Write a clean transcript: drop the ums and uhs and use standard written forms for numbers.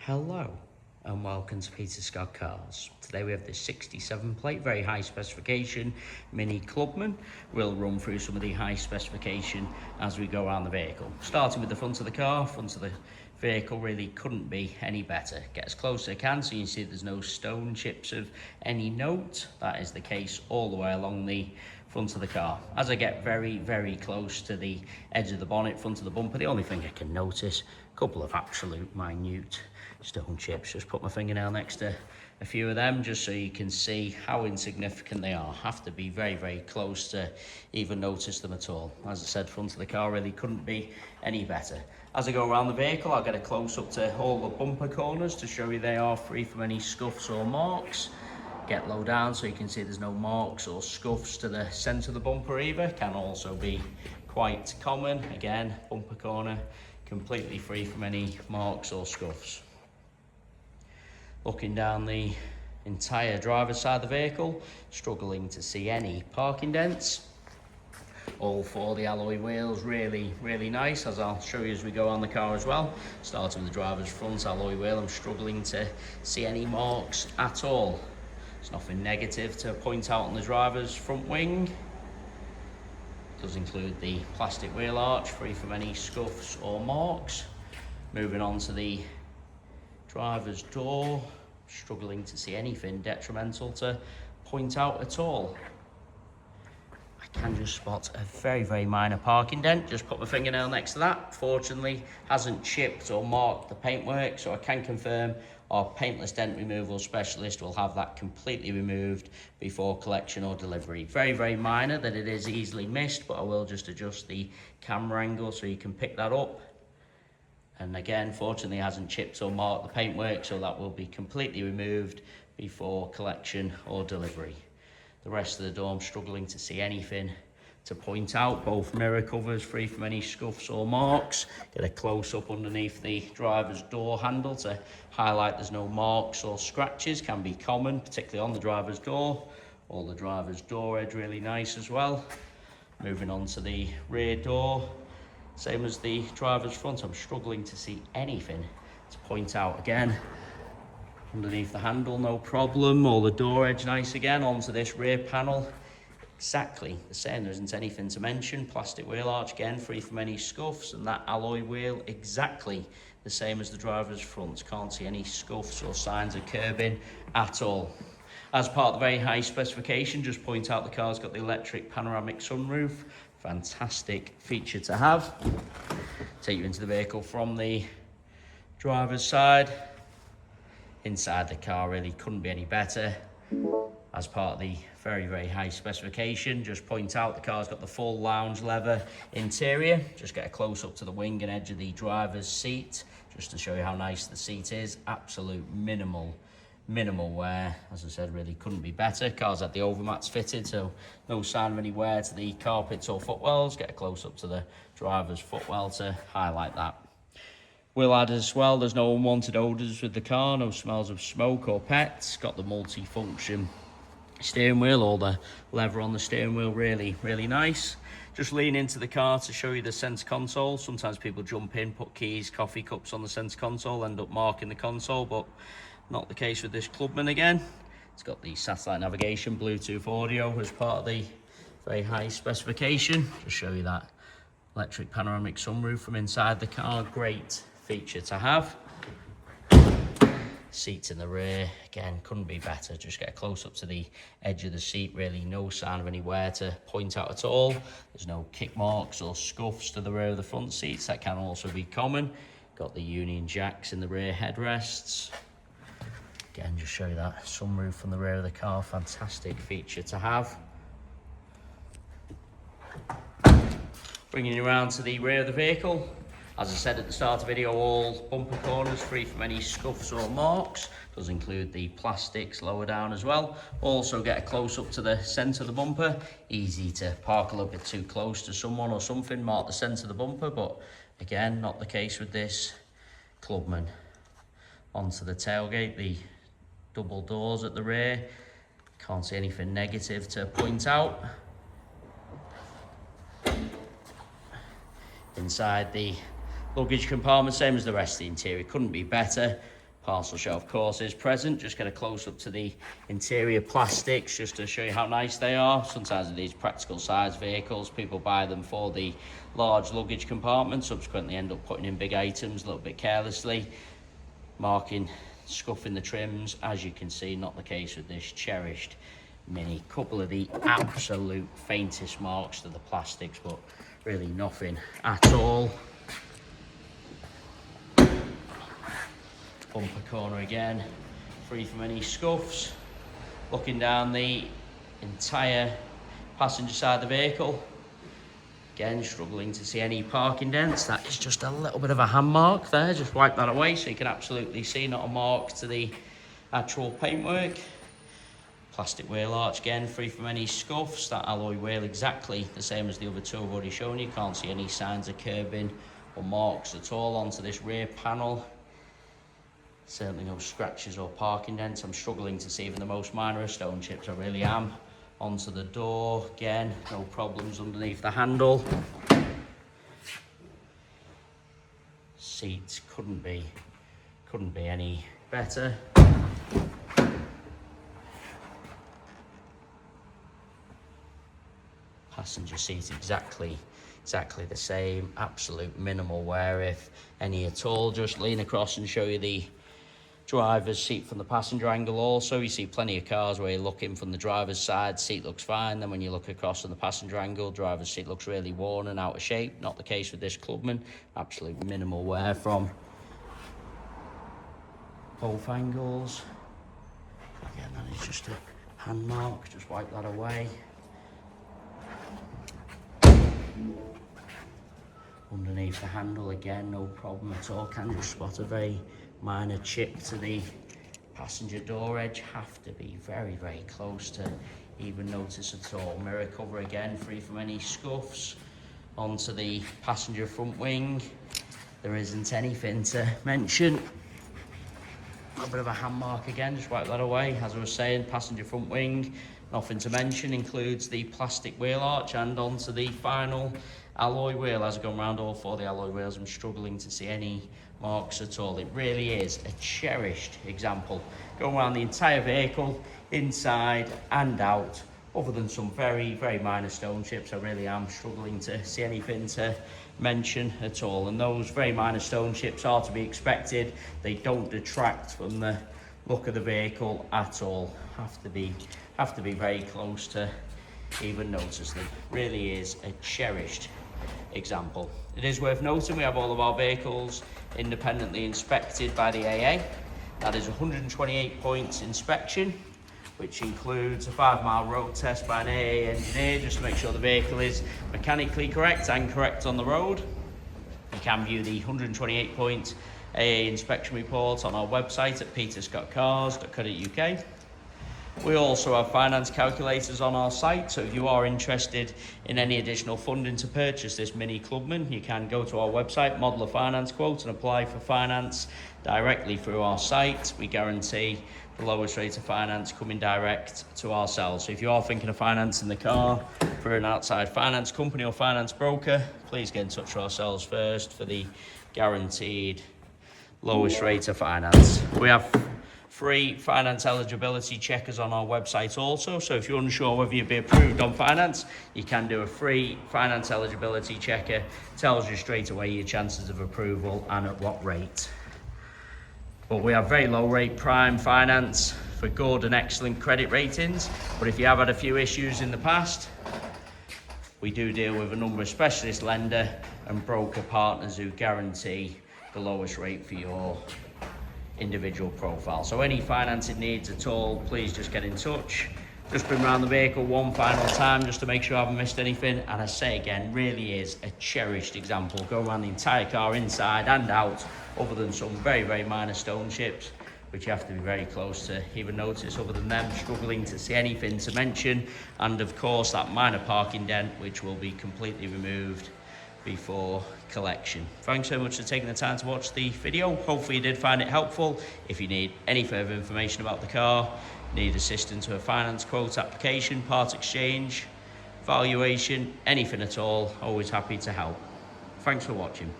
Hello and welcome to Peter Scott Cars. Today we have the 67 plate, very high specification Mini Clubman. We'll run through some of the high specification as we go around the vehicle. Starting with the front of the car, front of the vehicle really couldn't be any better. Get as close as I can so you can see there's no stone chips of any note. That is the case all the way along the front of the car. As I get very close to the edge of the bonnet, front of the bumper, the only thing I can notice, a couple of absolute minute stone chips. Just put my fingernail next to a few of them just so you can see how insignificant they are. Have to be very close to even notice them at all. As I said, front of the car really couldn't be any better. As I go around the vehicle, I'll get a close up to all the bumper corners to show you they are free from any scuffs or marks. Get low down so you can see there's no marks or scuffs to the centre of the bumper either. Can also be quite common. Again, bumper corner completely free from any marks or scuffs. Looking down the entire driver's side of the vehicle, struggling to see any parking dents. All four of the alloy wheels really nice, as I'll show you as we go on the car as well. Starting with the driver's front alloy wheel, I'm struggling to see any marks at all. There's nothing negative to point out on the driver's front wing. It does include the plastic wheel arch, free from any scuffs or marks. Moving on to the driver's door, struggling to see anything detrimental to point out at all. I can just spot a very minor parking dent. Just put my fingernail next to that. Fortunately, hasn't chipped or marked the paintwork, so I can confirm our paintless dent removal specialist will have that completely removed before collection or delivery. Very minor, that it is easily missed, but I will just adjust the camera angle so you can pick that up. And again, fortunately, hasn't chipped or marked the paintwork, so that will be completely removed before collection or delivery. The rest of the door, I'm struggling to see anything to point out. Both mirror covers free from any scuffs or marks. Get a close up underneath the driver's door handle to highlight there's no marks or scratches. Can be common, particularly on the driver's door. All the driver's door edge really nice as well. Moving on to the rear door. Same as the driver's front, I'm struggling to see anything to point out. Again, underneath the handle, no problem. All the door edge nice again. Onto this rear panel, exactly the same. There isn't anything to mention. Plastic wheel arch, again, free from any scuffs. And that alloy wheel, exactly the same as the driver's front. Can't see any scuffs or signs of curbing at all. As part of the very high specification, just point out the car's got the electric panoramic sunroof. Fantastic feature to have. Take you into the vehicle from the driver's side. Inside the car really couldn't be any better. As part of the very high specification, just point out the car's got the full lounge leather interior. Just get a close up to the wing and edge of the driver's seat, just to show you how nice the seat is. Absolute minimal wear. As I said, really couldn't be better. Car's had the overmats fitted, so no sign of any wear to the carpets or footwells. Get a close up to the driver's footwell to highlight that. We'll add as well, there's no unwanted odours with the car, no smells of smoke or pets. Got the multi-function steering wheel, all the leather on the steering wheel, really nice. Just lean into the car to show you the centre console. Sometimes people jump in, put keys, coffee cups on the centre console, end up marking the console, but not the case with this Clubman again. It's got the satellite navigation, Bluetooth audio as part of the very high specification. Just show you that electric panoramic sunroof from inside the car. Great feature to have. Seats in the rear, again, couldn't be better. Just get a close up to the edge of the seat. Really no sign of any wear to point out at all. There's no kick marks or scuffs to the rear of the front seats. That can also be common. Got the Union jacks in the rear headrests. Again, just show you that sunroof from the rear of the car. Fantastic feature to have. Bringing you around to the rear of the vehicle. As I said at the start of the video, all bumper corners free from any scuffs or marks. Does include the plastics lower down as well. Also get a close up to the centre of the bumper. Easy to park a little bit too close to someone or something, mark the centre of the bumper, but again, not the case with this Clubman. Onto the tailgate, the double doors at the rear. Can't see anything negative to point out. Inside the luggage compartment, same as the rest of the interior, couldn't be better. Parcel shelf, of course, is present. Just get a close up to the interior plastics just to show you how nice they are. Sometimes in these practical size vehicles, people buy them for the large luggage compartment, subsequently end up putting in big items a little bit carelessly, marking, scuffing the trims. As you can see, not the case with this cherished Mini. Couple of the absolute faintest marks to the plastics, but really nothing at all. Bumper corner again, free from any scuffs. Looking down the entire passenger side of the vehicle, again struggling to see any parking dents. That is just a little bit of a hand mark there. Just wipe that away so you can absolutely see, not a mark to the actual paintwork. Plastic wheel arch, again free from any scuffs. That alloy wheel exactly the same as the other two I've already shown you. Can't see any signs of curbing or marks at all onto this rear panel. Certainly no scratches or parking dents. I'm struggling to see even the most minor of stone chips, I really am. Onto the door, again, no problems underneath the handle. Seats couldn't be any better. Passenger seat exactly the same. Absolute minimal wear, if any at all. Just lean across and show you the driver's seat from the passenger angle. Also, you see plenty of cars where you're looking from the driver's side, seat looks fine. Then when you look across from the passenger angle, driver's seat looks really worn and out of shape. Not the case with this Clubman. Absolute minimal wear from both angles. Again, that is just a hand mark. Just wipe that away. Underneath the handle, again, no problem at all. Can just spot a very minor chip to the passenger door edge. Have to be very, very close to even notice at all. Mirror cover again, free from any scuffs. Onto the passenger front wing. There isn't anything to mention. A little bit of a hand mark again, just wipe that away. As I was saying, passenger front wing, nothing to mention. Includes the plastic wheel arch, and onto the final alloy wheel. As I've gone around all four of the alloy wheels, I'm struggling to see any marks at all. It really is a cherished example. Going around the entire vehicle, inside and out, other than some very, very minor stone chips, I really am struggling to see anything to mention at all. And those very minor stone chips are to be expected. They don't detract from the look of the vehicle at all. Have to be very close to even notice them. Really is a cherished example. It is worth noting we have all of our vehicles independently inspected by the AA. That is 128 points inspection, which includes a 5-mile road test by an AA engineer just to make sure the vehicle is mechanically correct and correct on the road. You can view the 128 point AA inspection report on our website at peterscottcars.co.uk. We also have finance calculators on our site, so if you are interested in any additional funding to purchase this Mini Clubman, you can go to our website, model a finance quote, and apply for finance directly through our site. We guarantee the lowest rate of finance coming direct to ourselves. So if you are thinking of financing the car for an outside finance company or finance broker, please get in touch with ourselves first for the guaranteed lowest rate of finance. We have free finance eligibility checkers on our website also, so if you're unsure whether you'll be approved on finance, you can do a free finance eligibility checker. Tells you straight away your chances of approval and at what rate. But we have very low rate prime finance for good and excellent credit ratings, but if you have had a few issues in the past, we do deal with a number of specialist lender and broker partners who guarantee the lowest rate for your individual profile. So any financing needs at all, please just get in touch. Just been around the vehicle one final time just to make sure I haven't missed anything. And I say again, really is a cherished example. Go around the entire car inside and out, other than some very, very minor stone chips, which you have to be very close to even notice. Other than them, struggling to see anything to mention. And of course, that minor parking dent, which will be completely removed before collection. Thanks so much for taking the time to watch the video. Hopefully you did find it helpful. If you need any further information about the car, need assistance with a finance quote application, part exchange, valuation, anything at all, always happy to help. Thanks for watching.